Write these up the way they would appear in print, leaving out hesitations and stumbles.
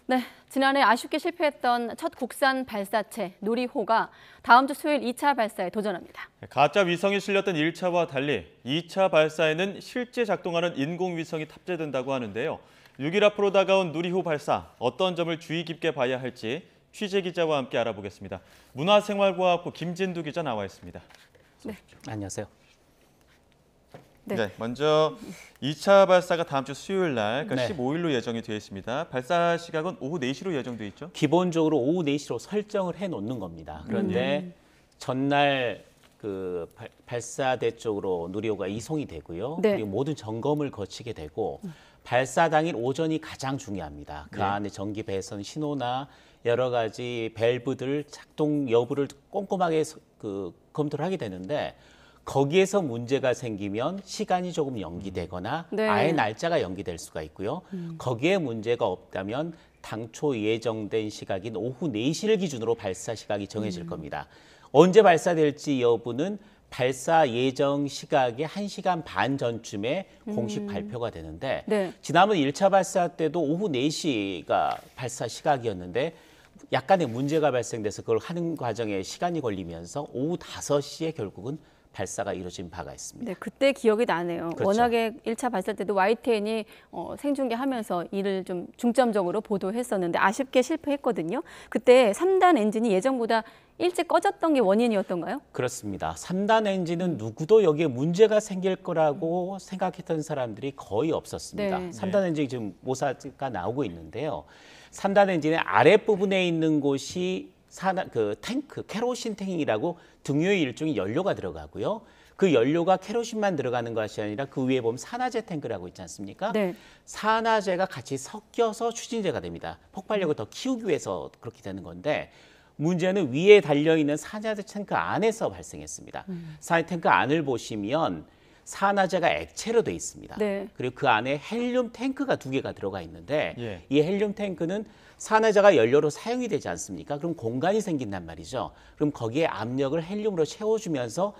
네, 지난해 아쉽게 실패했던 첫 국산 발사체 누리호가 다음 주 수요일 2차 발사에 도전합니다. 가짜 위성이 실렸던 1차와 달리 2차 발사에는 실제 작동하는 인공위성이 탑재된다고 하는데요. 6일 앞으로 다가온 누리호 발사, 어떤 점을 주의 깊게 봐야 할지 취재 기자와 함께 알아보겠습니다. 문화생활과학부 김진두 기자 나와 있습니다. 네. 안녕하세요. 네, 먼저 2차 발사가 다음 주 수요일 날, 그러니까 네. 15일로 예정이 되어 있습니다. 발사 시각은 오후 4시로 예정돼 있죠? 기본적으로 오후 4시로 설정을 해놓는 겁니다. 그런데 전날 그 발사대 쪽으로 누리호가 이송이 되고요. 네. 그리고 모든 점검을 거치게 되고 발사 당일 오전이 가장 중요합니다. 그 네. 안에 전기 배선 신호나 여러 가지 밸브들 작동 여부를 꼼꼼하게 검토를 하게 되는데 거기에서 문제가 생기면 시간이 조금 연기되거나 네. 아예 날짜가 연기될 수가 있고요. 거기에 문제가 없다면 당초 예정된 시각인 오후 4시를 기준으로 발사 시각이 정해질 겁니다. 언제 발사될지 여부는 발사 예정 시각의 1시간 반 전쯤에 공식 발표가 되는데 네. 지난번 1차 발사 때도 오후 4시가 발사 시각이었는데 약간의 문제가 발생돼서 그걸 하는 과정에 시간이 걸리면서 오후 5시에 결국은 발사가 이루어진 바가 있습니다. 네, 그때 기억이 나네요. 그렇죠. 워낙에 1차 발사 때도 YTN이 생중계하면서 이를 좀 중점적으로 보도했었는데 아쉽게 실패했거든요. 그때 3단 엔진이 예정보다 일찍 꺼졌던 게 원인이었던가요? 그렇습니다. 3단 엔진은 누구도 여기에 문제가 생길 거라고 생각했던 사람들이 거의 없었습니다. 네. 3단 엔진이 지금 모사가 나오고 있는데요. 3단 엔진의 아랫부분에 있는 곳이 탱크, 케로신 탱이라고 등유의 일종의 연료가 들어가고요. 그 연료가 케로신만 들어가는 것이 아니라 그 위에 보면 산화제 탱크라고 있지 않습니까? 네. 산화제가 같이 섞여서 추진제가 됩니다. 폭발력을 더 키우기 위해서 그렇게 되는 건데 문제는 위에 달려있는 산화제 탱크 안에서 발생했습니다. 산화제 탱크 안을 보시면 산화제가 액체로 돼 있습니다. 네. 그리고 그 안에 헬륨 탱크가 2개가 들어가 있는데 예. 이 헬륨 탱크는 산화제가 연료로 사용이 되지 않습니까? 그럼 공간이 생긴단 말이죠. 그럼 거기에 압력을 헬륨으로 채워주면서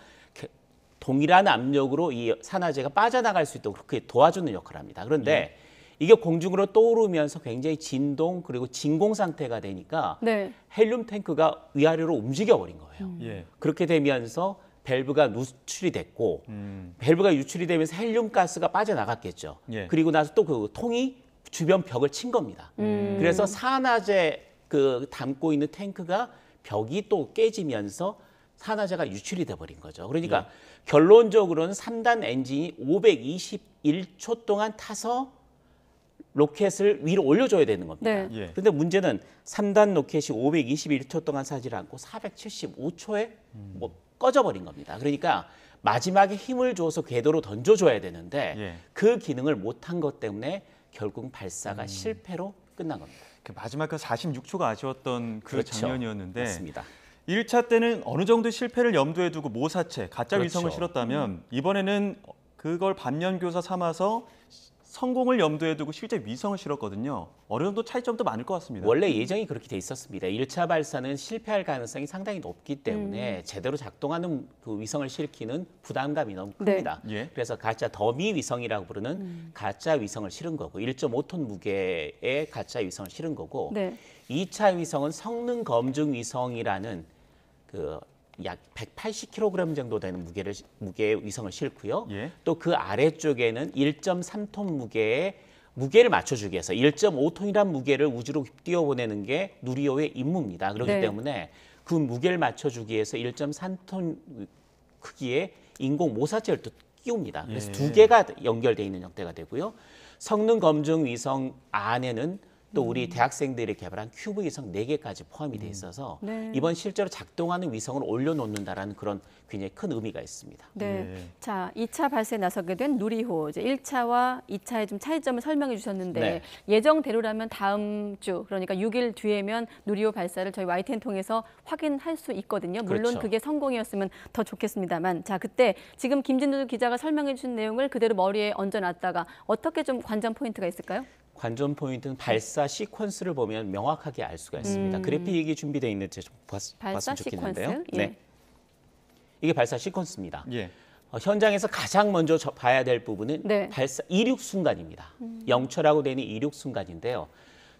동일한 압력으로 이 산화제가 빠져나갈 수 있도록 그렇게 도와주는 역할을 합니다. 그런데 이게 공중으로 떠오르면서 굉장히 진동 그리고 진공 상태가 되니까 네. 헬륨 탱크가 위아래로 움직여 버린 거예요. 예. 그렇게 되면서 밸브가 누출이 됐고 밸브가 유출이 되면서 헬륨 가스가 빠져나갔겠죠. 예. 그리고 나서 또 그 통이 주변 벽을 친 겁니다. 그래서 산화제 담고 있는 탱크가 벽이 또 깨지면서 산화제가 유출이 돼 버린 거죠. 그러니까 결론적으로는 3단 엔진이 521초 동안 타서 로켓을 위로 올려줘야 되는 겁니다. 네. 예. 그런데 문제는 3단 로켓이 521초 동안 사지를 않고 475초에 꺼져버린 겁니다. 그러니까 마지막에 힘을 줘서 궤도로 던져줘야 되는데 예. 그 기능을 못한 것 때문에 결국 발사가 실패로 끝난 겁니다. 그 마지막 그 46초가 아쉬웠던 그 그렇죠. 장면이었는데 맞습니다. 1차 때는 어느 정도 실패를 염두에 두고 모사체, 가짜 그렇죠. 위성을 실었다면 이번에는 그걸 반면교사 삼아서 성공을 염두에 두고 실제 위성을 실었거든요. 어느 정도 차이점도 많을 것 같습니다. 원래 예정이 그렇게 돼 있었습니다. 1차 발사는 실패할 가능성이 상당히 높기 때문에 제대로 작동하는 그 위성을 실기는 부담감이 너무 큽니다. 네. 예. 그래서 가짜 더미 위성이라고 부르는 가짜 위성을 실은 거고 1.5톤 무게의 가짜 위성을 실은 거고 네. 2차 위성은 성능 검증 위성이라는 그 약 180kg 정도 되는 무게의 위성을 싣고요. 예. 또 그 아래쪽에는 1.3톤 무게를 맞춰주기 위해서 1.5톤이란 무게를 우주로 띄워보내는 게 누리호의 임무입니다. 그렇기 네. 때문에 그 무게를 맞춰주기 위해서 1.3톤 크기의 인공 모사체를 또 끼웁니다. 그래서 예. 2개가 연결되어 있는 형태가 되고요. 성능 검증 위성 안에는 또 우리 대학생들이 개발한 큐브 위성 4개까지 포함이 돼 있어서 네. 이번 실제로 작동하는 위성을 올려놓는다라는 그런 굉장히 큰 의미가 있습니다. 네. 예. 자, 2차 발사에 나서게 된 누리호. 이제 1차와 2차의 좀 차이점을 설명해 주셨는데 네. 예정대로라면 다음 주, 그러니까 6일 뒤에면 누리호 발사를 저희 YTN 통해서 확인할 수 있거든요. 물론 그렇죠. 그게 성공이었으면 더 좋겠습니다만. 자, 그때 지금 김진두 기자가 설명해 주신 내용을 그대로 머리에 얹어놨다가 어떻게 좀 관전 포인트가 있을까요? 관전 포인트는 발사 시퀀스를 보면 명확하게 알 수가 있습니다. 그래픽이 준비되어 있는지 좀 발사 봤으면 좋겠는데요. 시퀀스? 예. 네, 이게 발사 시퀀스입니다. 예. 현장에서 가장 먼저 봐야 될 부분은 네. 발사 이륙 순간입니다. 영철하고 되는 이륙 순간인데요.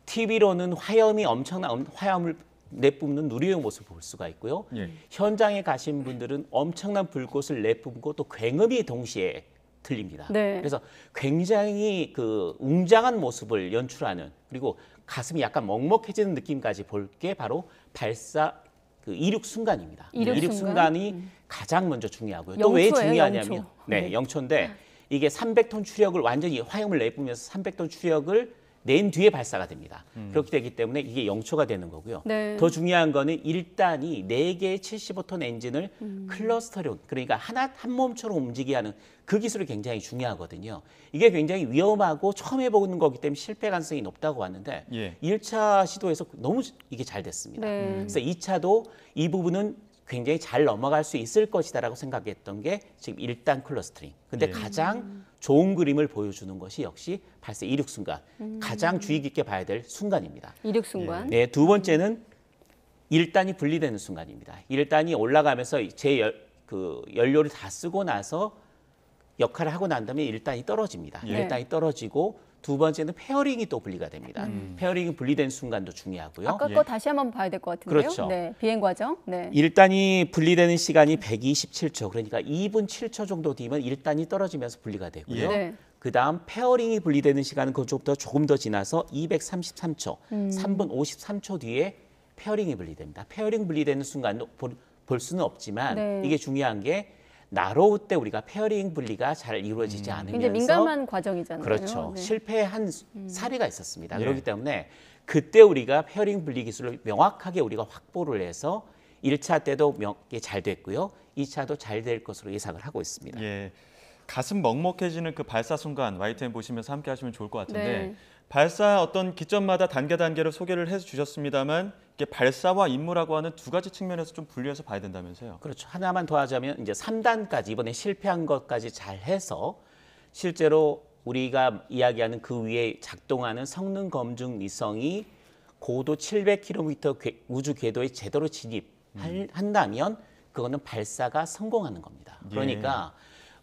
TV로는 화염이 엄청난 화염을 내뿜는 누리호 모습을 볼 수가 있고요. 예. 현장에 가신 분들은 엄청난 불꽃을 내뿜고 또 굉음이 동시에 들립니다. 네. 그래서 굉장히 그 웅장한 모습을 연출하는, 그리고 가슴이 약간 먹먹해지는 느낌까지 볼 게 바로 발사 그 이륙 순간입니다. 이륙 순간이 가장 먼저 중요하고요. 또 왜 영초예요, 중요하냐면 영초. 네, 영초인데 이게 300톤 추력을 완전히 화염을 내뿜으면서 300톤 추력을 낸 뒤에 발사가 됩니다. 그렇게 되기 때문에 이게 영초가 되는 거고요. 네. 더 중요한 거는 1단이 4개의 75톤 엔진을 클러스터링, 그러니까 한 몸처럼 움직이게 하는 그 기술이 굉장히 중요하거든요. 이게 굉장히 위험하고 처음 해보는 거기 때문에 실패 가능성이 높다고 하는데 예. 1차 시도에서 너무 이게 잘 됐습니다. 네. 그래서 2차도 이 부분은 굉장히 잘 넘어갈 수 있을 것이다라고 생각했던 게 지금 1단 클러스터링. 근데 예. 가장 좋은 그림을 보여주는 것이 역시 발사 이륙 순간. 가장 주의 깊게 봐야 될 순간입니다. 이륙 순간. 네, 두 번째는 1단이 분리되는 순간입니다. 1단이 올라가면서 연료를 다 쓰고 나서 역할을 하고 난 다음에 1단이 떨어집니다. 예. 1단이 떨어지고 두 번째는 페어링이 또 분리가 됩니다. 페어링이 분리된 순간도 중요하고요. 아까 거 다시 한번 봐야 될 것 같은데요. 그렇죠. 네, 비행 과정. 네. 1단이 분리되는 시간이 127초, 그러니까 2분 7초 정도 뒤면 1단이 떨어지면서 분리가 되고요. 네. 그다음 페어링이 분리되는 시간은 그것보다 조금 더 지나서 233초, 3분 53초 뒤에 페어링이 분리됩니다. 페어링 분리되는 순간도 볼 수는 없지만 네. 이게 중요한 게 나로우 때 우리가 페어링 분리가 잘 이루어지지 않으면서 굉장히 민감한 과정이잖아요. 그렇죠. 네. 실패한 사례가 있었습니다. 예. 그렇기 때문에 그때 우리가 페어링 분리 기술을 명확하게 우리가 확보를 해서 1차 때도 잘 됐고요. 2차도 잘 될 것으로 예상을 하고 있습니다. 예. 가슴 먹먹해지는 그 발사 순간 YTN 보시면서 함께 하시면 좋을 것 같은데 네. 발사 어떤 기점마다 단계로 소개를 해 주셨습니다만 이게 발사와 임무라고 하는 두 가지 측면에서 좀 분리해서 봐야 된다면서요. 그렇죠. 하나만 더 하자면 이제 3단까지 이번에 실패한 것까지 잘 해서 실제로 우리가 이야기하는 그 위에 작동하는 성능 검증 위성이 고도 700km 우주 궤도에 제대로 진입한다면 그거는 발사가 성공하는 겁니다. 예. 그러니까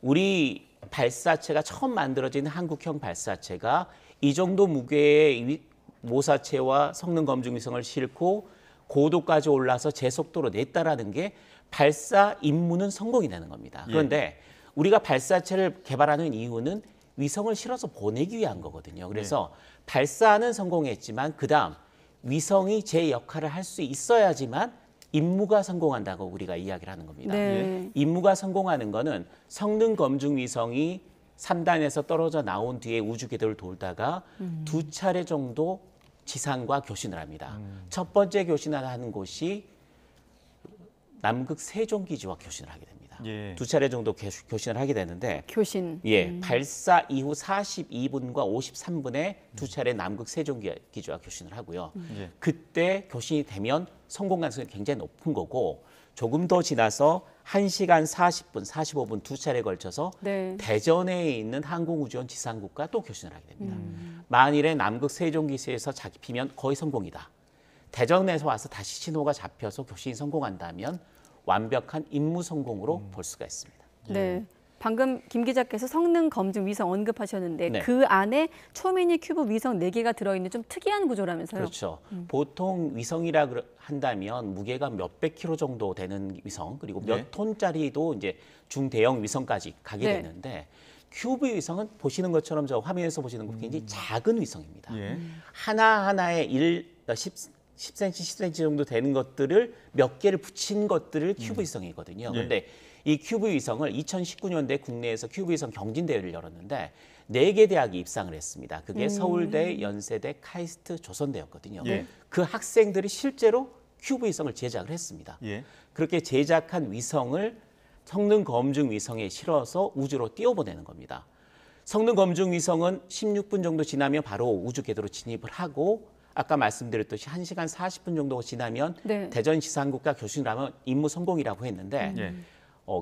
우리 발사체가 처음 만들어진 한국형 발사체가 이 정도 무게의 모사체와 성능 검증 위성을 싣고 고도까지 올라서 제 속도로 냈다라는 게 발사 임무는 성공이 되는 겁니다. 그런데 우리가 발사체를 개발하는 이유는 위성을 실어서 보내기 위한 거거든요. 그래서 발사는 성공했지만 그다음 위성이 제 역할을 할 수 있어야지만 임무가 성공한다고 우리가 이야기를 하는 겁니다. 네. 임무가 성공하는 거는 성능 검증 위성이 3단에서 떨어져 나온 뒤에 우주 궤도를 돌다가 두 차례 정도 지상과 교신을 합니다. 첫 번째 교신을 하는 곳이 남극 세종기지와 교신을 하게 됩니다. 예. 두 차례 정도 교신을 하게 되는데 교신. 발사 이후 42분과 53분에 두 차례 남극 세종기지와 교신을 하고요. 예. 그때 교신이 되면 성공 가능성이 굉장히 높은 거고 조금 더 지나서 1시간 40분, 45분 두 차례에 걸쳐서 네. 대전에 있는 항공우주원 지상국과 또 교신을 하게 됩니다. 만일에 남극 세종기지에서 잡히면 거의 성공이다. 대전에서 와서 다시 신호가 잡혀서 교신이 성공한다면 완벽한 임무 성공으로 볼 수가 있습니다. 네. 방금 김 기자께서 성능 검증 위성 언급하셨는데 네. 그 안에 초미니 큐브 위성 4개가 들어있는 좀 특이한 구조라면서요. 그렇죠. 보통 위성이라 한다면 무게가 몇백 킬로 정도 되는 위성 그리고 몇 네. 톤짜리도 이제 중대형 위성까지 가게 네. 되는데 큐브 위성은 보시는 것처럼 저 화면에서 보시는 것 굉장히 작은 위성입니다. 예. 하나하나에 10cm, 10cm 정도 되는 것들을 몇 개를 붙인 것들을 큐브 위성이거든요. 예. 그런데 이 큐브 위성을 2019년대 국내에서 큐브 위성 경진대회를 열었는데 4개 대학이 입상을 했습니다. 그게 서울대, 연세대, 카이스트, 조선대였거든요. 예. 그 학생들이 실제로 큐브 위성을 제작을 했습니다. 예. 그렇게 제작한 위성을 성능 검증 위성에 실어서 우주로 띄워보내는 겁니다. 성능 검증 위성은 16분 정도 지나면 바로 우주 궤도로 진입을 하고 아까 말씀드렸듯이 1시간 40분 정도 지나면 네. 대전 지상국과 교신을 하면 임무 성공이라고 했는데 예.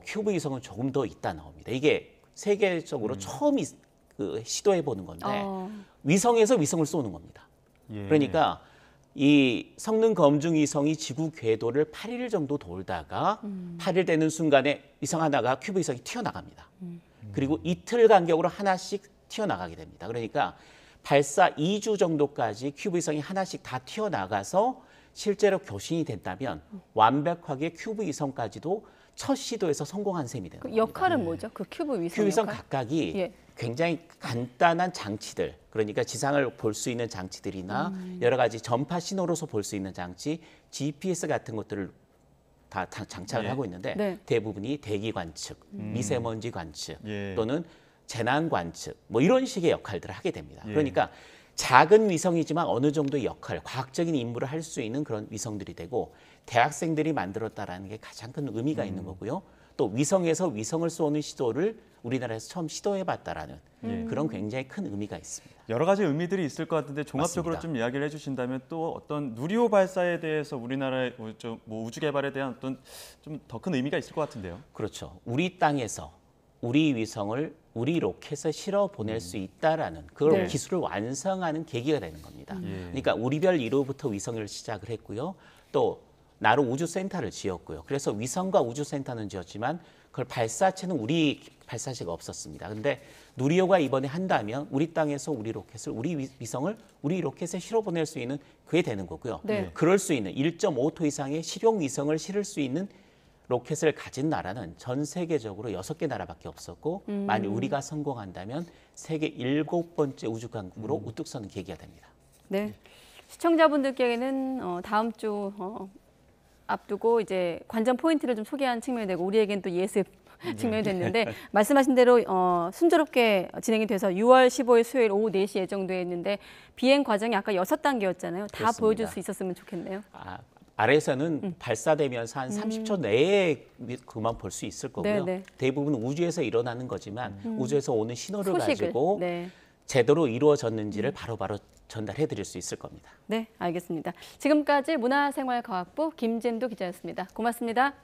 큐브 위성은 조금 더 있다 나옵니다. 이게 세계적으로 처음 시도해 보는 건데 위성에서 위성을 쏘는 겁니다. 예. 그러니까 이 성능 검증 위성이 지구 궤도를 8일 정도 돌다가 8일 되는 순간에 위성 하나가 큐브 위성이 튀어나갑니다. 그리고 이틀 간격으로 하나씩 튀어나가게 됩니다. 그러니까 발사 2주 정도까지 큐브 위성이 하나씩 다 튀어나가서 실제로 교신이 된다면 완벽하게 큐브 위성까지도 첫 시도에서 성공한 셈이 되는 그 겁니다. 역할은 뭐죠? 그 큐브 위성 큐브 위성 역할? 각각이 예. 굉장히 간단한 장치들, 그러니까 지상을 볼 수 있는 장치들이나 여러 가지 전파 신호로서 볼 수 있는 장치, GPS 같은 것들을 다 장착을 예. 하고 있는데 네. 대부분이 대기 관측, 미세먼지 관측 예. 또는 재난 관측 뭐 이런 식의 역할들을 하게 됩니다. 예. 그러니까 작은 위성이지만 어느 정도의 역할, 과학적인 임무를 할 수 있는 그런 위성들이 되고 대학생들이 만들었다라는 게 가장 큰 의미가 있는 거고요. 또 위성에서 위성을 쏘는 시도를 우리나라에서 처음 시도해봤다라는 그런 굉장히 큰 의미가 있습니다. 여러 가지 의미들이 있을 것 같은데 종합적으로 맞습니다. 좀 이야기를 해주신다면 또 어떤 누리호 발사에 대해서 우리나라의 우주 개발에 대한 어떤 좀 더 큰 의미가 있을 것 같은데요. 그렇죠. 우리 땅에서 우리 위성을 우리 로켓에 실어 보낼 수 있다라는 그걸 네. 기술을 완성하는 계기가 되는 겁니다. 예. 그러니까 우리별 1호부터 위성을 시작을 했고요. 또 나로 우주센터를 지었고요. 그래서 위성과 우주센터는 지었지만 그걸 발사체는 우리 발사체가 없었습니다. 근데 누리호가 이번에 한다면 우리 땅에서 우리 로켓을 우리 위성을 우리 로켓에 실어 보낼 수 있는 그게 되는 거고요. 네. 그럴 수 있는 1.5톤 이상의 실용 위성을 실을 수 있는 로켓을 가진 나라는 전 세계적으로 6개 나라밖에 없었고 만약 우리가 성공한다면 세계 7번째 우주 강국으로 우뚝 서는 계기가 됩니다. 네. 시청자분들께는 다음 주 앞두고 이제 관전 포인트를 좀 소개한 측면이 되고 우리에겐 또 예습 측면이 됐는데 말씀하신 대로 순조롭게 진행이 돼서 6월 15일 수요일 오후 4시 예정돼 있는데 비행 과정이 아까 6단계였잖아요. 다 그렇습니다. 보여줄 수 있었으면 좋겠네요. 아래에서는 발사되면서 한 30초 내에 그만 볼 수 있을 거고요. 네네. 대부분 우주에서 일어나는 거지만 우주에서 오는 신호를 소식을. 가지고 네. 제대로 이루어졌는지를 바로바로 전달해 드릴 수 있을 겁니다. 네, 알겠습니다. 지금까지 문화생활과학부 김진두 기자였습니다. 고맙습니다.